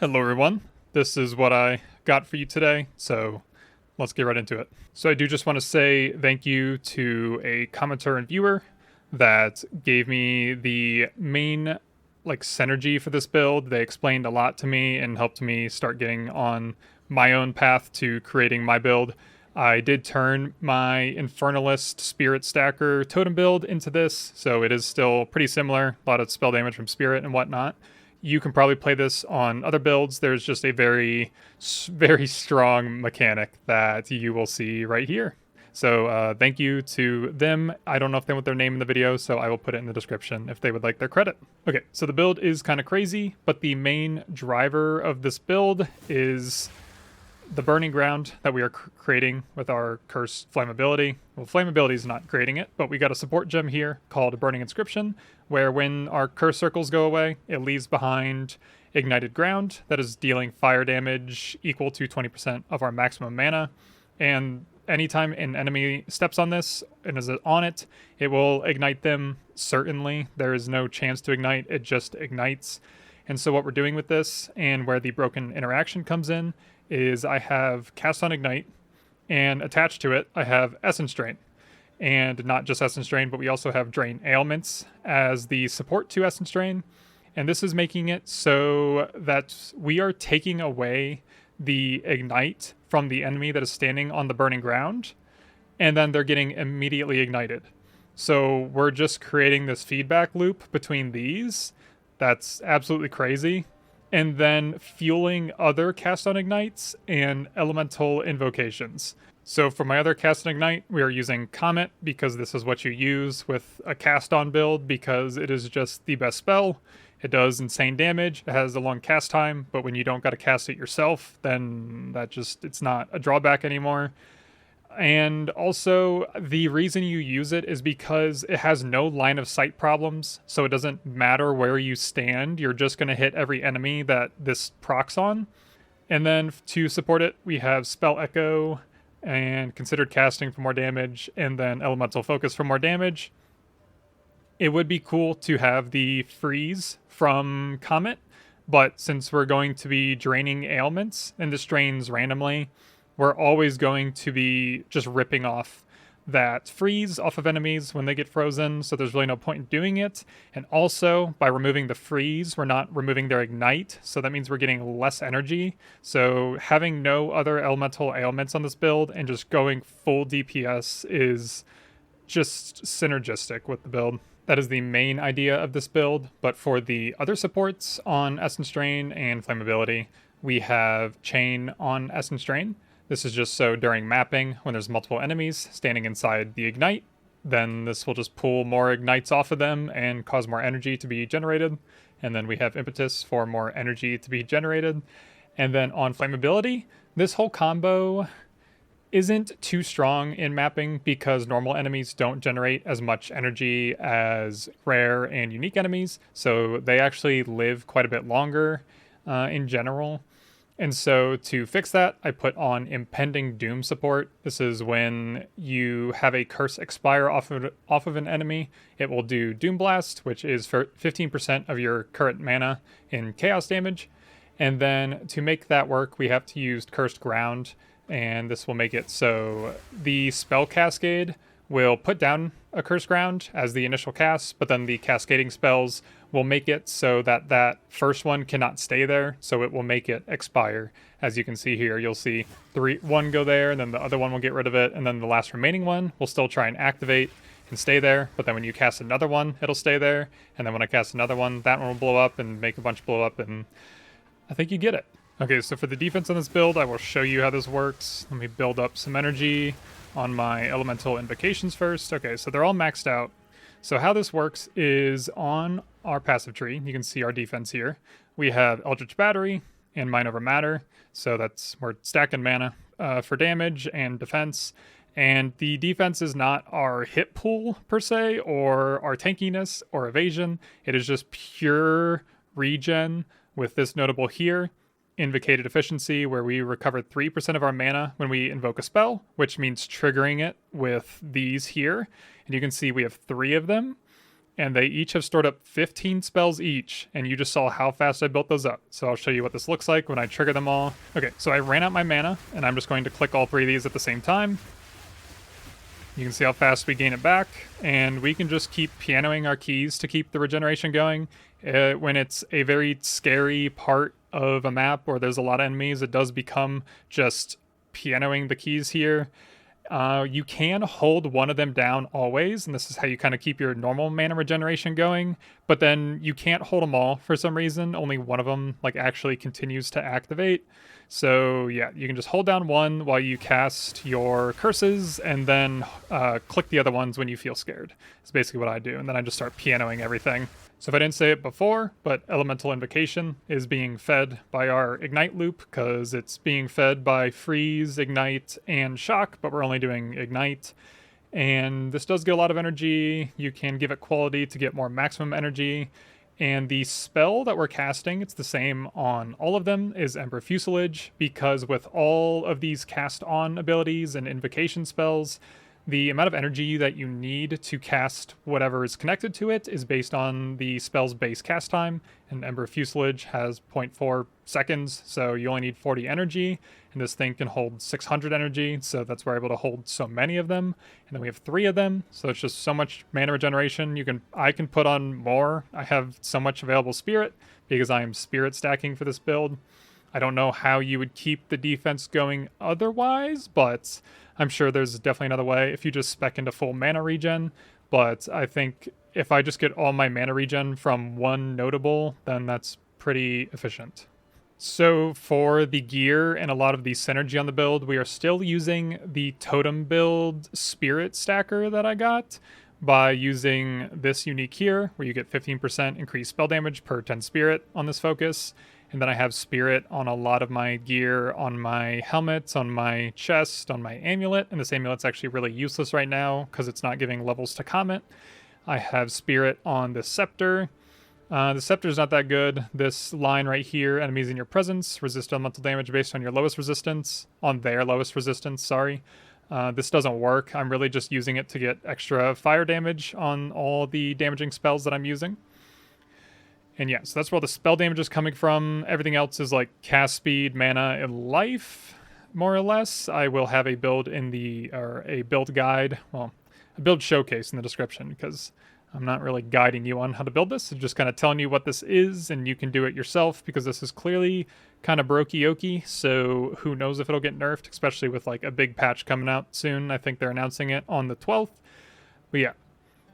Hello everyone, this is what I got for you today, so let's get right into it. So I do just want to say thank you to a commenter and viewer that gave me the main synergy for this build. They explained a lot to me and helped me start getting on my own path to creating my build. I did turn my Infernalist Spirit Stacker totem build into this, so it is still pretty similar, a lot of spell damage from Spirit and whatnot. You can probably play this on other builds. There's just a very strong mechanic that you will see right here. So thank you to them. I don't know if they want their name in the video, so I will put it in the description if they would like their credit. Okay, so the build is kind of crazy, but the main driver of this build is the burning ground that we are creating with our curse flammability. Well, flammability is not creating it, but we got a support gem here called a burning inscription, where when our curse circles go away, it leaves behind ignited ground that is dealing fire damage equal to 20% of our maximum mana. And anytime an enemy steps on this and is on it, it will ignite them. Certainly, there is no chance to ignite, it just ignites. And so what we're doing with this, and where the broken interaction comes in, is I have Cast on Ignite, and attached to it I have Essence Drain. And not just Essence Drain, but we also have Drain Ailments as the support to Essence Drain. And this is making it so that we are taking away the Ignite from the enemy that is standing on the burning ground, and then they're getting immediately ignited. So we're just creating this feedback loop between these that's absolutely crazy, and then fueling other Cast on Ignites and Elemental Invocations. So for my other Cast on Ignite, we are using Comet because this is what you use with a Cast on build because it is just the best spell. It does insane damage, it has a long cast time, but when you don't gotta cast it yourself, then it's not a drawback anymore. And also, the reason you use it is because it has no line of sight problems, so it doesn't matter where you stand, you're just going to hit every enemy that this procs on. And then to support it, we have Spell Echo and Considered Casting for more damage, and then Elemental Focus for more damage. It would be cool to have the Freeze from Comet, but since we're going to be draining ailments, and this drains randomly, we're always going to be just ripping off that freeze off of enemies when they get frozen, so there's really no point in doing it. And also, by removing the freeze, we're not removing their ignite, so that means we're getting less energy. So having no other elemental ailments on this build and just going full DPS is just synergistic with the build. That is the main idea of this build, but for the other supports on Essence Drain and Flammability, we have Chain on Essence Drain. This is just so during mapping, when there's multiple enemies standing inside the Ignite, then this will just pull more Ignites off of them and cause more energy to be generated. And then we have Impetus for more energy to be generated. And then on Flammability, this whole combo isn't too strong in mapping because normal enemies don't generate as much energy as rare and unique enemies, so they actually live quite a bit longer in general. And so to fix that, I put on Impending Doom support. This is when you have a curse expire off of an enemy. It will do Doom Blast, which is for 15% of your current mana in chaos damage. And then to make that work, we have to use Cursed Ground, and this will make it so the spell cascade will put down a Cursed Ground as the initial cast, but then the cascading spells will make it so that that first one cannot stay there, so it will make it expire. As you can see here, you'll see one go there, and then the other one will get rid of it, and then the last remaining one will still try and activate and stay there, but then when you cast another one, it'll stay there, and then when I cast another one, that one will blow up and make a bunch blow up, and I think you get it. Okay, so for the defense on this build, I will show you how this works. Let me build up some energy on my elemental invocations first. Okay, so they're all maxed out. So how this works is on our passive tree, you can see our defense here. We have Eldritch Battery and Mind Over Matter, so we're stacking mana for damage and defense. And the defense is not our hit pool per se, or our tankiness or evasion. It is just pure regen with this notable here. Invocated Efficiency, where we recover 3% of our mana when we invoke a spell, which means triggering it with these here. And you can see we have 3 of them. and they each have stored up 15 spells each, and you just saw how fast I built those up. So I'll show you what this looks like when I trigger them all. Okay, so I ran out my mana, and I'm just going to click all 3 of these at the same time. You can see how fast we gain it back, and we can just keep pianoing our keys to keep the regeneration going. When it's a very scary part of a map or there's a lot of enemies, it does become just pianoing the keys here. You can hold one of them down always, and this is how you kind of keep your normal mana regeneration going, but then you can't hold them all for some reason. Only one of them like actually continues to activate. So yeah, you can just hold down one while you cast your curses, and then click the other ones when you feel scared. That's basically what I do, and then I just start pianoing everything. So if I didn't say it before, but Elemental Invocation is being fed by our Ignite loop, because it's being fed by Freeze, Ignite, and Shock, but we're only doing Ignite. And this does get a lot of energy. You can give it quality to get more maximum energy. And the spell that we're casting, it's the same on all of them, is Ember Fuselage, because with all of these cast on abilities and invocation spells, the amount of energy that you need to cast whatever is connected to it is based on the spell's base cast time, and Ember Fuselage has 0.4 seconds, so you only need 40 energy, and this thing can hold 600 energy, so that's why we're able to hold so many of them. And then we have 3 of them, so it's just so much mana regeneration. I can put on more. I have so much available spirit because I am spirit stacking for this build. I don't know how you would keep the defense going otherwise, but I'm sure there's definitely another way if you just spec into full mana regen. But I think if I just get all my mana regen from one notable, then that's pretty efficient. So for the gear and a lot of the synergy on the build, we are still using the totem build spirit stacker that I got by using this unique here, where you get 15% increased spell damage per 10 spirit on this focus. And then I have spirit on a lot of my gear, on my helmets, on my chest, on my amulet. And this amulet's actually really useless right now because it's not giving levels to Comet. I have spirit on the scepter. The scepter's not that good. This line right here, enemies in your presence, resist elemental damage based on your lowest resistance, on their lowest resistance, sorry. This doesn't work. I'm really just using it to get extra fire damage on all the damaging spells that I'm using. And yeah, so that's where all the spell damage is coming from. Everything else is like cast speed, mana, and life, more or less. I will have a build a build guide, well, a build showcase in the description, because I'm not really guiding you on how to build this. I'm just kind of telling you what this is, and you can do it yourself, because this is clearly kind of brokey-oky, so who knows if it'll get nerfed, especially with like a big patch coming out soon. I think they're announcing it on the 12th. But yeah.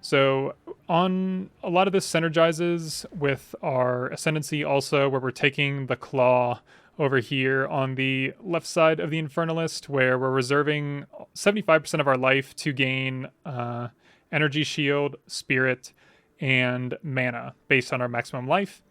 So on a lot of this synergizes with our Ascendancy also, where we're taking the Claw over here on the left side of the Infernalist, where we're reserving 75% of our life to gain Energy Shield, Spirit, and Mana based on our maximum life.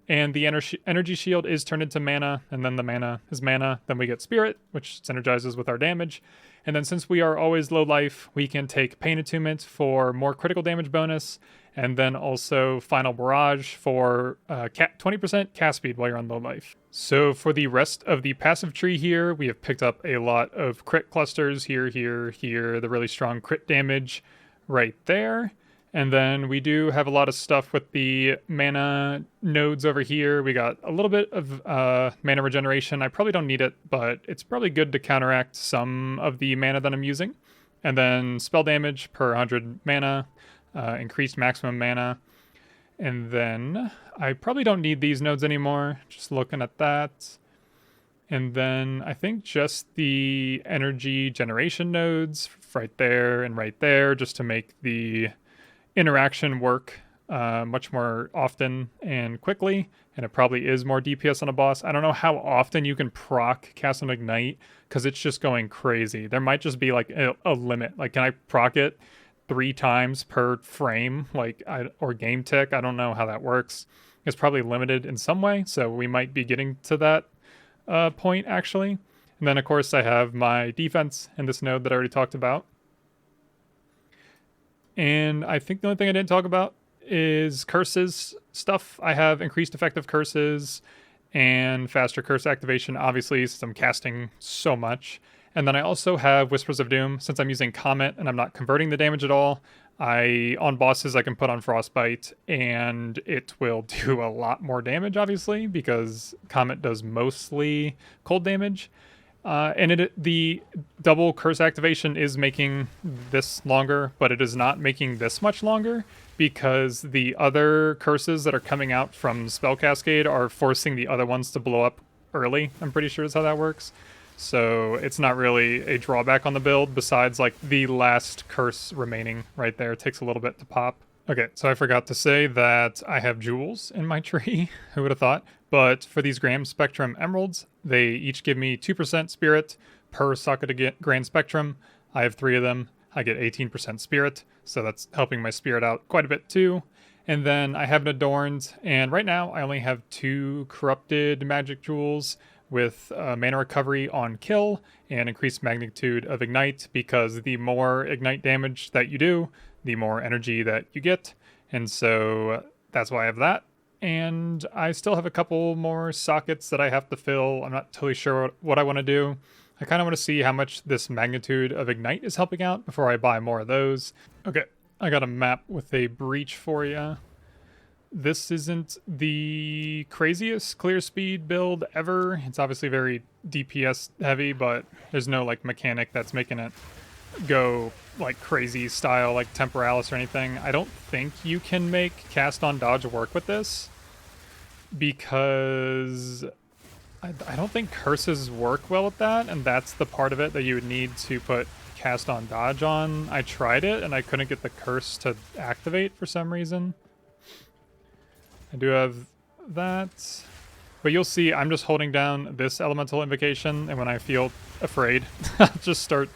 And the Energy Shield is turned into mana, and then the mana is mana. Then we get Spirit, which synergizes with our damage. And then since we are always low life, we can take Pain Attunement for more critical damage bonus, and then also Final Barrage for 20% cast speed while you're on low life. So for the rest of the passive tree here, we have picked up a lot of crit clusters here, the really strong crit damage right there. And then we do have a lot of stuff with the mana nodes over here. We got a little bit of mana regeneration. I probably don't need it, but it's probably good to counteract some of the mana that I'm using. And then spell damage per 100 mana, increased maximum mana. And then I probably don't need these nodes anymore, just looking at that. And then I think just the energy generation nodes right there and right there, just to make the interaction work much more often and quickly, and it probably is more DPS on a boss. I don't know how often you can proc cast an Ignite, because it's just going crazy. There might just be like a limit. Like, can I proc it 3 times per frame, or game tick? I don't know how that works. It's probably limited in some way, so we might be getting to that point actually. And then of course I have my defense in this node that I already talked about. And I think the only thing I didn't talk about is curses stuff. I have increased effective curses and faster curse activation, obviously, since I'm casting so much. And then I also have Whispers of Doom. Since I'm using Comet and I'm not converting the damage at all, On bosses, I can put on Frostbite, and it will do a lot more damage, obviously, because Comet does mostly cold damage. And the double curse activation is making this longer, but it is not making this much longer because the other curses that are coming out from Spell Cascade are forcing the other ones to blow up early. I'm pretty sure is how that works. So it's not really a drawback on the build besides like the last curse remaining right there. It takes a little bit to pop. Okay, so I forgot to say that I have jewels in my tree. Who would have thought? But for these Grand Spectrum Emeralds, they each give me 2% Spirit per socket of Grand Spectrum. I have 3 of them. I get 18% Spirit, so that's helping my Spirit out quite a bit too. And then I have an Adorned, and right now I only have 2 Corrupted Magic Jewels with mana recovery on kill and increased magnitude of ignite, because the more ignite damage that you do, the more energy that you get. And so that's why I have that. And I still have a couple more sockets that I have to fill. I'm not totally sure what I want to do. I kind of want to see how much this magnitude of ignite is helping out before I buy more of those. Okay, I got a map with a breach for you. This isn't the craziest clear speed build ever. It's obviously very DPS heavy, but there's no like mechanic that's making it go like crazy style like Temporalis or anything. I don't think you can make cast on dodge work with this because I don't think curses work well with that, and that's the part of it that you would need to put cast on dodge on. I tried it and I couldn't get the curse to activate for some reason. I do have that, but you'll see I'm just holding down this elemental invocation, and when I feel afraid, I'll just start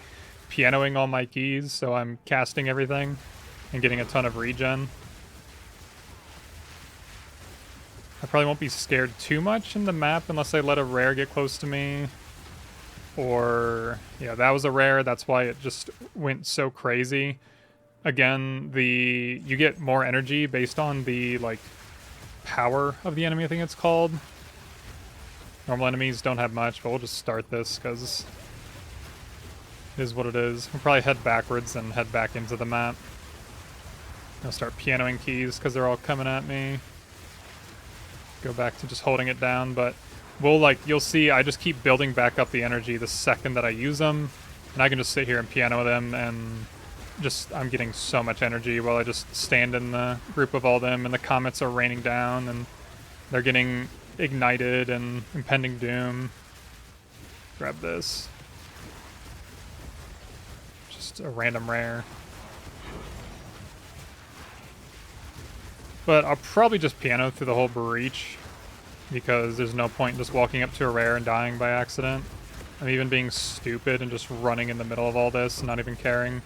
pianoing all my keys, so I'm casting everything and getting a ton of regen. I probably won't be scared too much in the map unless I let a rare get close to me. Or, yeah, that was a rare, that's why it just went so crazy. Again, you get more energy based on the, like, power of the enemy, I think it's called. Normal enemies don't have much, but we'll just start this because it is what it is. We'll probably head backwards and head back into the map. I'll start pianoing keys because they're all coming at me. Go back to just holding it down, but you'll see I just keep building back up the energy the second that I use them, and I can just sit here and piano them, and I'm getting so much energy while I just stand in the group of all them, and the comets are raining down, and they're getting ignited and impending doom. Grab this. Just a random rare. But I'll probably just piano through the whole breach, because there's no point in just walking up to a rare and dying by accident. I'm even being stupid and just running in the middle of all this and not even caring.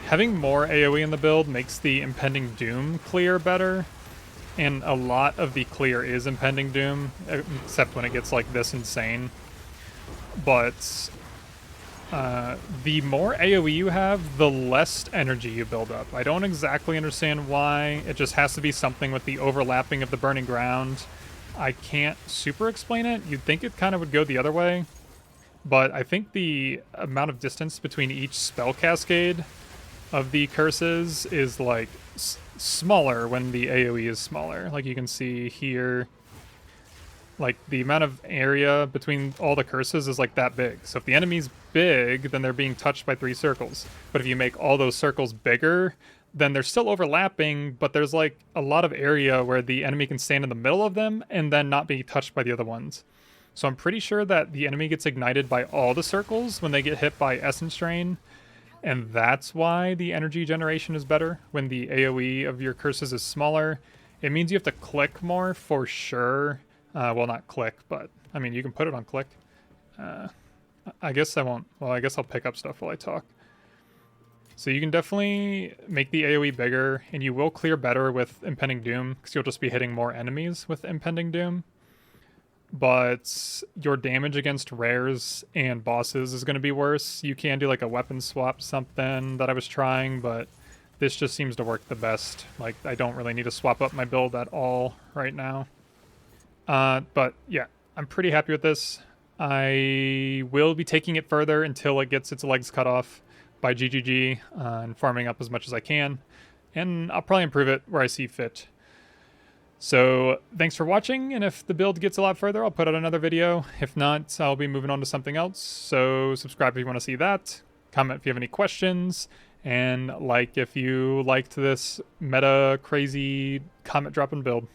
Having more AoE in the build makes the impending doom clear better, and a lot of the clear is impending doom, except when it gets like this insane. But the more AoE you have, the less energy you build up. I don't exactly understand why. It just has to be something with the overlapping of the burning ground. I can't super explain it. You'd think it kind of would go the other way, but I think the amount of distance between each spell cascade of the curses is like smaller when the AoE is smaller. Like you can see here, like the amount of area between all the curses is like that big. So if the enemy's big, then they're being touched by 3 circles. But if you make all those circles bigger, then they're still overlapping, but there's like a lot of area where the enemy can stand in the middle of them and then not be touched by the other ones. So I'm pretty sure that the enemy gets ignited by all the circles when they get hit by Essence Drain, and that's why the energy generation is better when the AoE of your curses is smaller. It means you have to click more for sure. Well, not click, but I mean, you can put it on click. I guess I won't. Well, I guess I'll pick up stuff while I talk. So you can definitely make the AoE bigger, and you will clear better with Impending Doom, because you'll just be hitting more enemies with Impending Doom. But your damage against rares and bosses is going to be worse. You can do like a weapon swap something that I was trying, but this just seems to work the best. Like, I don't really need to swap up my build at all right now. But yeah, I'm pretty happy with this. I will be taking it further until it gets its legs cut off by GGG and farming up as much as I can. And I'll probably improve it where I see fit. So thanks for watching, and if the build gets a lot further, I'll put out another video. If not, I'll be moving on to something else. So subscribe if you want to see that. Comment if you have any questions. And like if you liked this meta crazy comet dropping build.